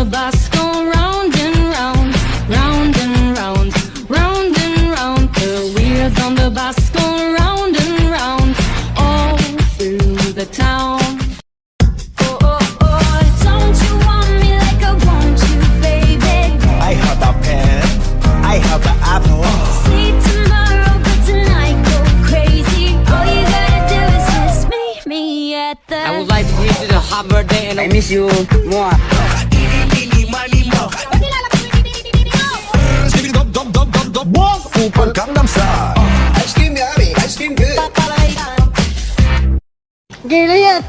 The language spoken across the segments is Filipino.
bus go round and round, round and round, round and round. The wheels on the bus go round and round, all through the town. Oh, oh, oh, don't you want me like I want you, baby? I have a pen, I have an apple. See tomorrow, but tonight go crazy. All you gotta do is just meet me at the. I would like to wish you a happy birthday and I miss you more. Walk upang Gangnam Style. Ice cream yummy, ice cream good. Gila yan.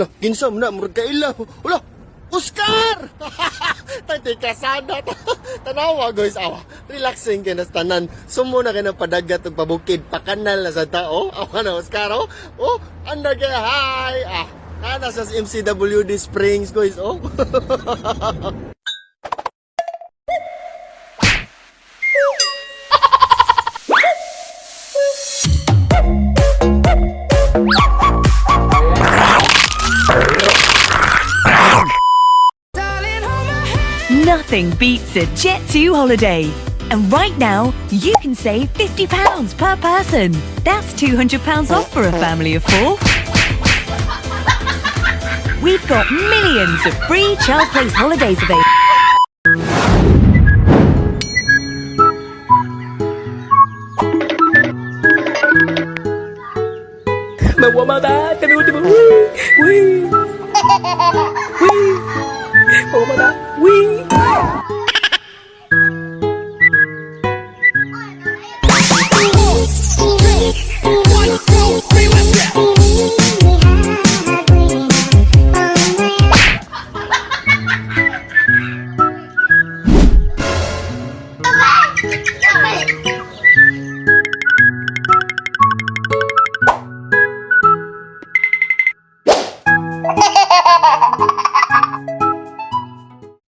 Lah, ginsa mo na, murag kailaw. Wala, Oscar! Tati kasada. Tanawa, guys. Awa, relaxing ka na sa tanan. Sumo na ka na padagat ug pabukid. Pakanal na sa tao. Awa na, Oscar, oh. Oh, under kaya, hi. Ah, nana sa MCWD Springs, guys, oh. Nothing beats a Jet2 holiday. And right now, you can save £50 per person. That's £200 off for a family of 4. We've got millions of free child place holidays available.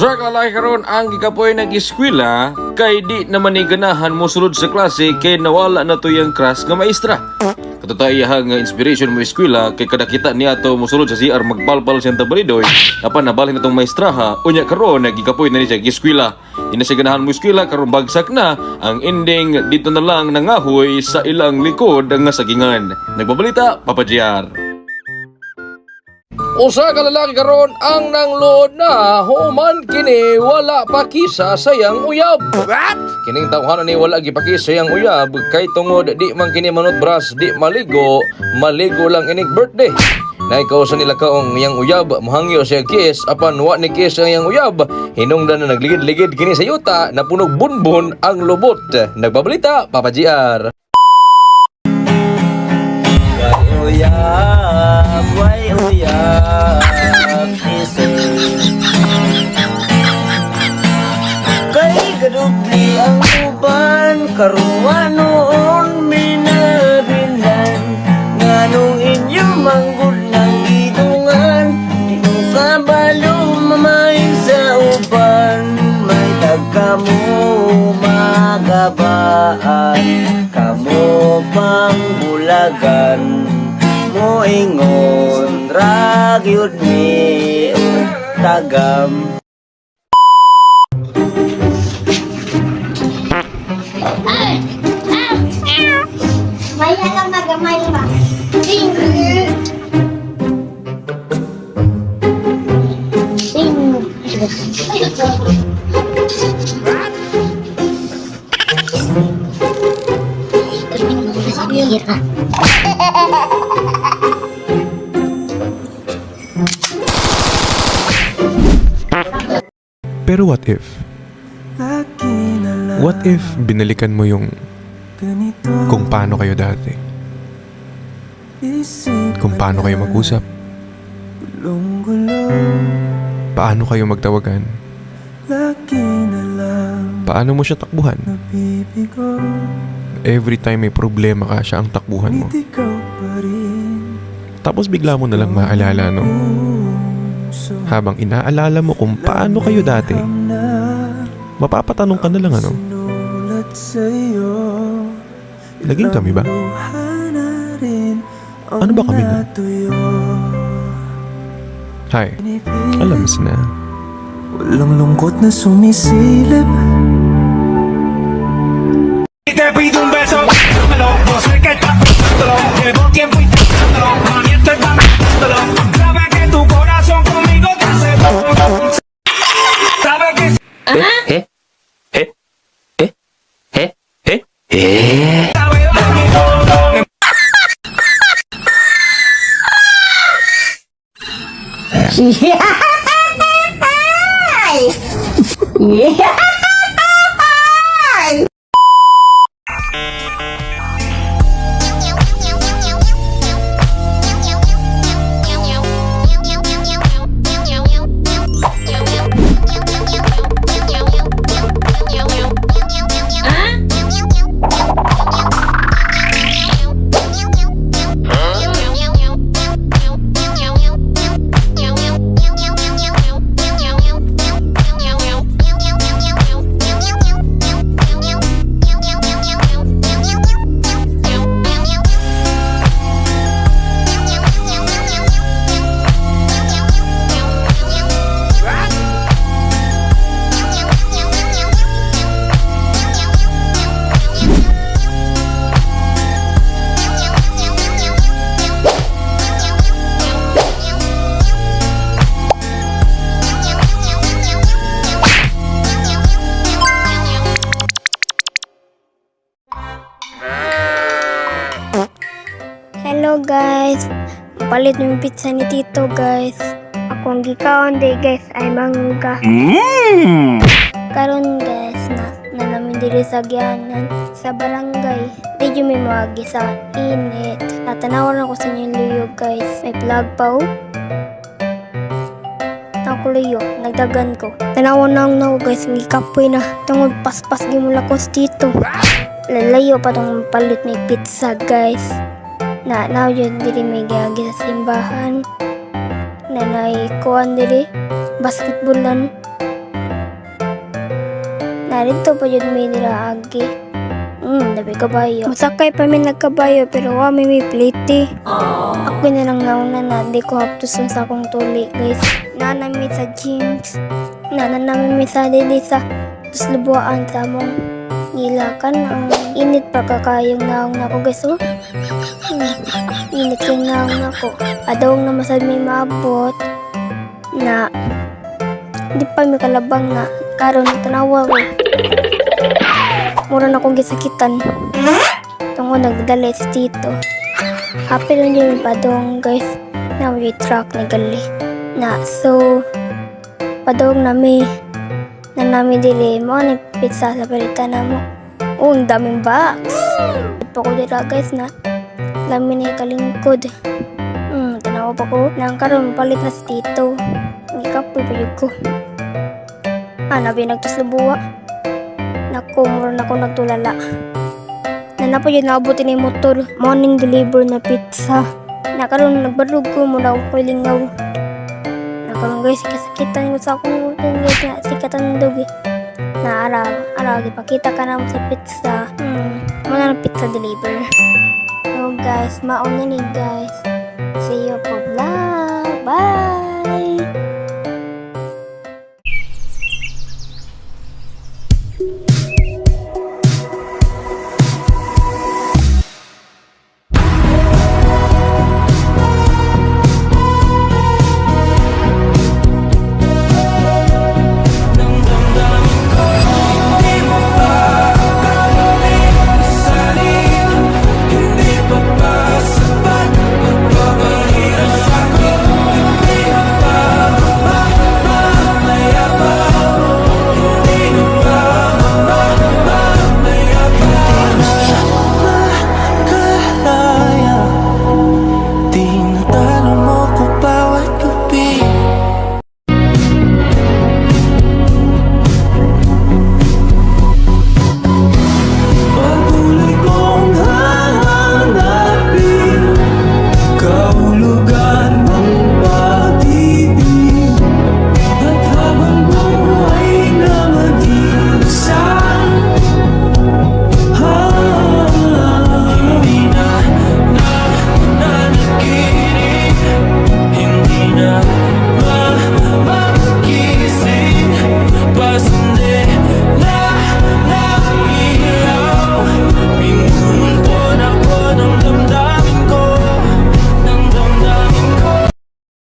Sa kalaki karon ang gikapoy nag-eskwela kay di naman ni ganahan mo sulod sa klase kay nawala na to yung crush nga maestra. Katutayahang nga inspiration mo eskwela kay kada kita niya to mo sulod sa CR magbalbal siyang tabalidoy apan nabalhin na tong maestra ha unya karon nagikapoy na ni siya eskwela. Di na siya ganahan mo eskwela karon bagsak na ang ending dito na lang nangahoy sa ilang likod nga sagingan. Nagbabalita Papa JR. Usa ka lalaki karon ang nanglood na human kini wala pa kisa sayang uyab. What? Kining tawhanan ni wala gipakisa sayang uyab kay tungod di man kini manut bras di maligo lang inig birthday. Naikaw sa nila kaong yang uyab mohangyo siya kiss apan wa ni kiss yang uyab hinungdan na nagligid-ligid kini sa yuta napunog bunbun ang lubot. Nagbabalita Papa JR. Why uyab kay gadubli ang uban karuan noon minabilan nganong inyo manggod ng idungan di mo kabalo mamain sa uban may tagkamo magabaan kamo pang bulagan moingon ragyud mi tagam. May lang magamay ba? Ding! Pero what if What if binalikan mo yung kung paano kayo dati? Kung paano kayo mag-usap? Paano kayo magtawagan? Paano mo siya takbuhan? Every time may problema ka, siya ang takbuhan mo. Tapos bigla mo nalang maalala, no? Habang inaalala mo kung paano kayo dati, mapapatanong ka na lang, ano? Naging kami ba? Ano ba kami na? Hi, alam mo na. Walang lungkot na sumisilip. Te pido un beso, no sé qué está pasando. Llevo tiempo intentándolo, mami, estoy pasándolo. Sabe que tu corazón conmigo te hace. Sabe que sabe de mi todo. Hello guys, palit yung pizza ni Tito guys. Akong gikaon day guys ay mangga. Karon guys na namin diri sa Gianan sa barangay. Di yung may magi sa init. Natanawan ako sa inyong liyo guys. May vlog pa oh. Ako liyo, nagdagan ko. Tanawan na ako guys, gikapoy na. Tungod paspas gimula ko sa Tito. Lalayo pa tong palit ni pizza guys. Na yun diri may gagi sa simbahan. Na naikuan diri basketballan. Narito pa yun may dira agi. Dabi kabayo. Masakay pa may nagkabayo pero wami may pliti. Ako na lang nauna na di ko haptuson sa akong tuli guys. Nanami sa gyms. Nanami sa dili sa tuslubuan sa mong nilakan ang init pa kakayong naong na ko guys oh. Init kayong naong na ko. Adawang na masad may maabot na di pa may kalabang na karon tanawa ko. Mura na akong gisakitan. Tungo nagdala si Tito. Happy lang yung padong guys. Na may truck na gali. Na so padong nami na namin dili mo na pizza sa balita na mo. Ang daming box. Pa ko dira guys na lamin ni kalingkod. Tanawa pa ko nang karon palit na si Tito. Ikapoy pa yun ko. Nabi nagtuslubuwa. Naku, mura na ko nagtulala. Nanapo yun naabutin ni motor. Morning deliver na pizza. Nakaroon nagbarug ko muna akong kulingaw. Nakaroon guys, kasakitan ko sa akong guys na sikatan dogi. Na araw, ipakita ka na mo sa pizza. Muna ng pizza deliver. So guys, mauna ni guys. See you po vlog. Bye!